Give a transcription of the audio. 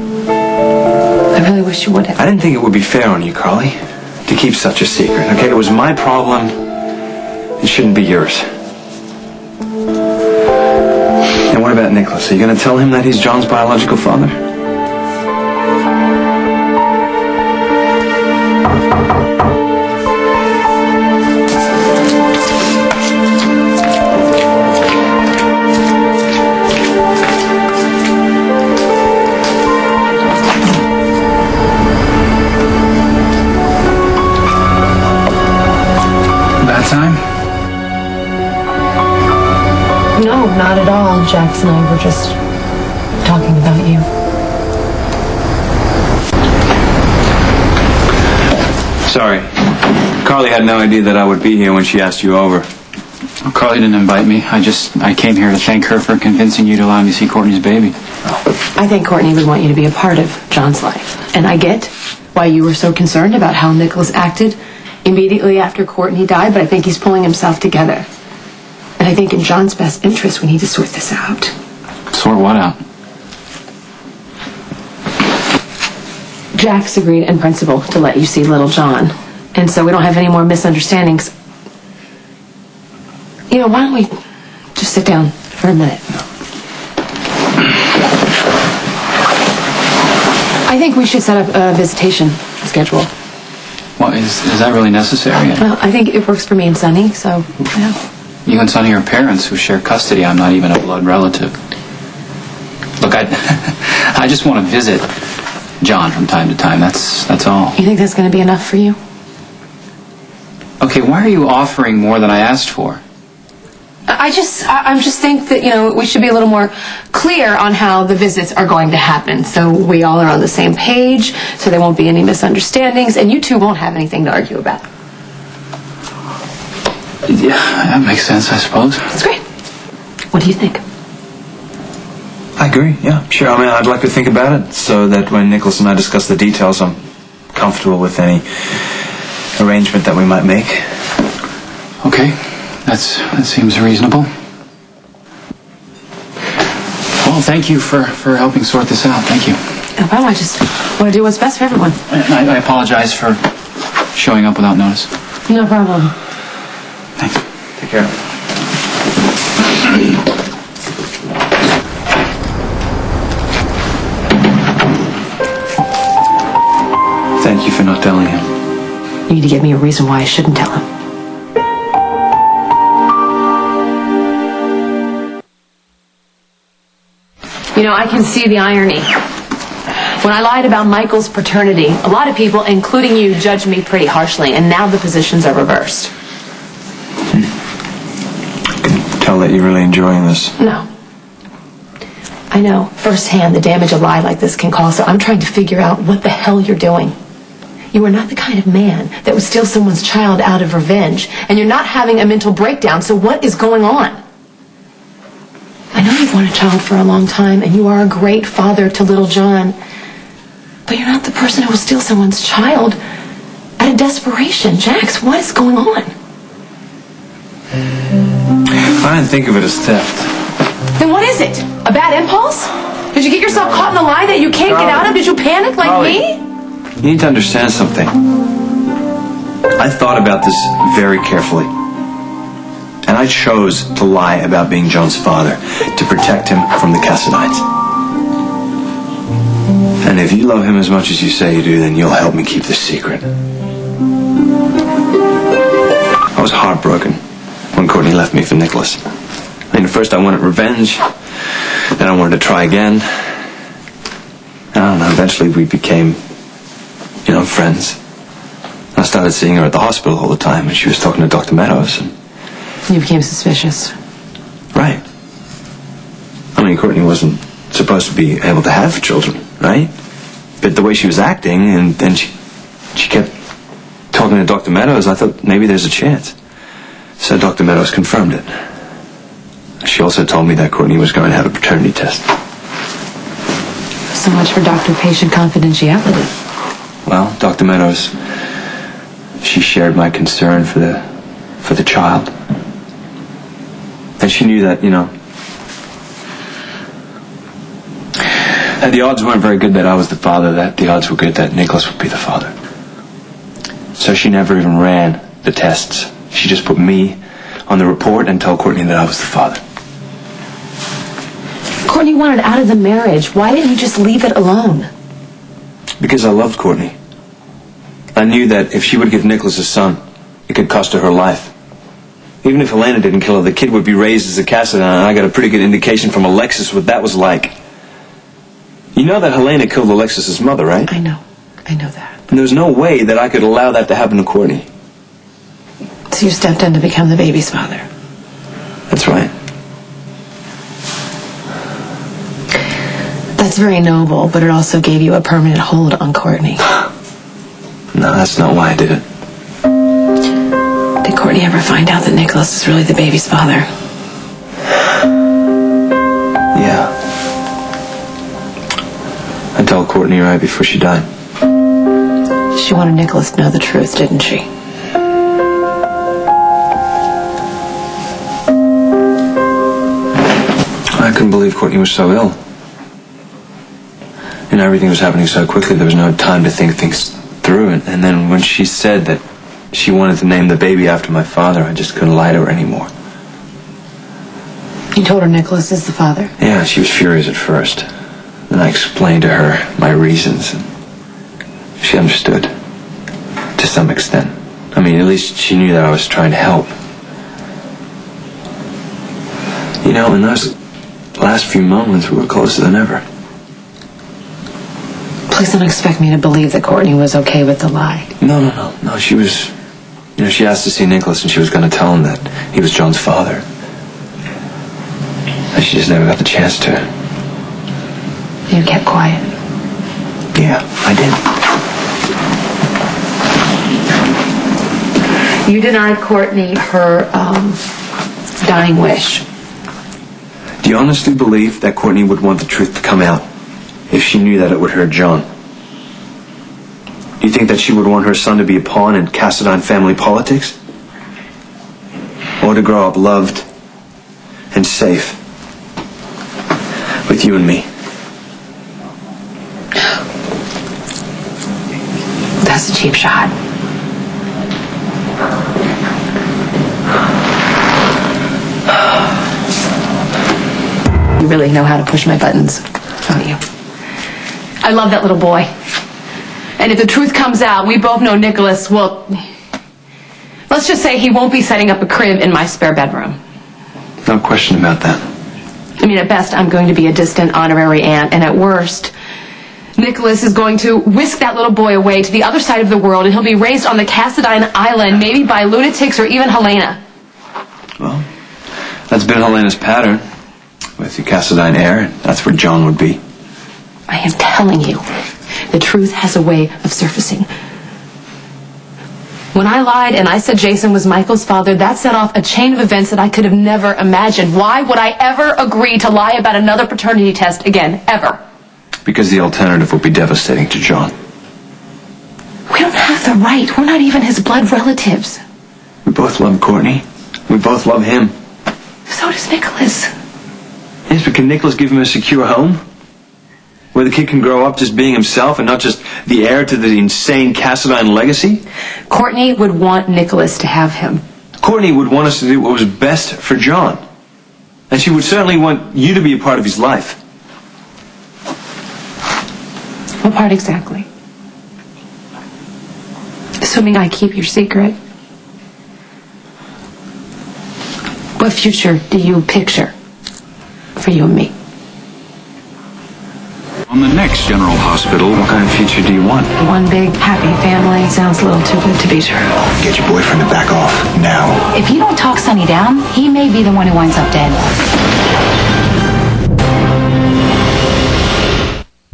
I really wish you would have. I didn't think it would be fair on you, Carly, to keep such a secret, okay? It was my problem. It shouldn't be yours. And what about Nicholas? Are you going to tell him that he's John's biological father? Time? No, not at all. Jax and I were just talking about you. Sorry. Carly had no idea that I would be here when she asked you over. Well, Carly didn't invite me. I came here to thank her for convincing you to allow me to see Courtney's baby. I think Courtney would want you to be a part of John's life. And I get why you were so concerned about how Nicholas acted immediately after Courtney died, but I think he's pulling himself together. And I think in John's best interest we need to sort this out. Sort what out? Jax agreed in principle to let you see little John. And so we don't have any more misunderstandings. You know, why don't we just sit down for a minute? I think we should set up a visitation schedule. Well, is that really necessary? Well, I think it works for me and Sonny, so, yeah. You and Sonny are parents who share custody. I'm not even a blood relative. Look, I just want to visit John from time to time. That's all. You think that's going to be enough for you? Okay, why are you offering more than I asked for? I just think that, you know, we should be a little more clear on how the visits are going to happen. So we all are on the same page, so there won't be any misunderstandings, and you two won't have anything to argue about. Yeah, that makes sense, I suppose. That's great. What do you think? I agree, yeah, sure. I mean, I'd like to think about it so that when Nicholas and I discuss the details, I'm comfortable with any arrangement that we might make. Okay. That seems reasonable. Well, thank you for helping sort this out. Thank you. No problem. I just want to do what's best for everyone. I apologize for showing up without notice. No problem. Thanks. Take care. Thank you for not telling him. You need to give me a reason why I shouldn't tell him. You know, I can see the irony. When I lied about Michael's paternity, a lot of people, including you, judged me pretty harshly, and now the positions are reversed. I can tell that you're really enjoying this. No. I know firsthand the damage a lie like this can cause, so I'm trying to figure out what the hell you're doing. You are not the kind of man that would steal someone's child out of revenge, and you're not having a mental breakdown, so what is going on? I know you've wanted a child for a long time, and you are a great father to little John. But you're not the person who will steal someone's child out of desperation. Jax, what is going on? I didn't think of it as theft. Then what is it? A bad impulse? Did you get yourself caught in a lie that you can't get out of? Did you panic like me? You need to understand something. I thought about this very carefully. And I chose to lie about being John's father to protect him from the Cassadites. And if you love him as much as you say you do, then you'll help me keep this secret. I was heartbroken when Courtney left me for Nicholas. I mean, at first I wanted revenge, then I wanted to try again. I don't know, eventually we became, friends. I started seeing her at the hospital all the time, and she was talking to Dr. Meadows. And you became suspicious. Right. I mean, Courtney wasn't supposed to be able to have children, right? But the way she was acting, and then she kept talking to Dr. Meadows, I thought maybe there's a chance. So Dr. Meadows confirmed it. She also told me that Courtney was going to have a paternity test. So much for doctor-patient confidentiality. Well, Dr. Meadows, she shared my concern for the child. And she knew that, The odds weren't very good that I was the father. That the odds were good that Nicholas would be the father. So she never even ran the tests. She just put me on the report and told Courtney that I was the father. Courtney wanted out of the marriage. Why didn't you just leave it alone? Because I loved Courtney. I knew that if she would give Nicholas a son, it could cost her her life. Even if Helena didn't kill her, the kid would be raised as a Cassadine, and I got a pretty good indication from Alexis what that was like. You know that Helena killed Alexis's mother, right? I know that. And there was no way that I could allow that to happen to Courtney. So you stepped in to become the baby's father. That's right. That's very noble, but it also gave you a permanent hold on Courtney. No, that's not why I did it. Did Courtney ever find out that Nicholas is really the baby's father? Yeah. I told Courtney right before she died. She wanted Nicholas to know the truth, didn't she? I couldn't believe Courtney was so ill. And everything was happening so quickly, there was no time to think things through. And then when she said that she wanted to name the baby after my father, I just couldn't lie to her anymore. You told her Nicholas is the father? Yeah, she was furious at first. Then I explained to her my reasons, and she understood. To some extent. I mean, at least she knew that I was trying to help. You know, in those last few moments, we were closer than ever. Please don't expect me to believe that Courtney was okay with the lie. No, she was... You know, she asked to see Nicholas, and she was going to tell him that he was John's father. And she just never got the chance to. You kept quiet. Yeah, I did. You denied Courtney her dying wish. Do you honestly believe that Courtney would want the truth to come out if she knew that it would hurt John? Do you think that she would want her son to be a pawn in Cassadine family politics? Or to grow up loved and safe with you and me? That's a cheap shot. You really know how to push my buttons, don't you? I love that little boy. And if the truth comes out, we both know Nicholas, well, let's just say he won't be setting up a crib in my spare bedroom. No question about that. I mean, at best, I'm going to be a distant honorary aunt, and at worst, Nicholas is going to whisk that little boy away to the other side of the world, and he'll be raised on the Cassadine Island, maybe by lunatics or even Helena. Well, that's been Helena's pattern. With the Cassadine heir, that's where John would be. I am telling you, the truth has a way of surfacing. When I lied and I said Jason was Michael's father, that set off a chain of events that I could have never imagined. Why would I ever agree to lie about another paternity test again, ever? Because the alternative would be devastating to John. We don't have the right. We're not even his blood relatives. We both love Courtney. We both love him. So does Nicholas. Yes, but can Nicholas give him a secure home? Where the kid can grow up just being himself and not just the heir to the insane Cassadine legacy? Courtney would want Nicholas to have him. Courtney would want us to do what was best for John. And she would certainly want you to be a part of his life. What part exactly? Assuming I keep your secret. What future do you picture for you and me? On the next General Hospital, What kind of future do you want? One big, happy family sounds a little too good to be true. get your boyfriend to back off now. If you don't talk Sonny down, he may be the one who winds up dead.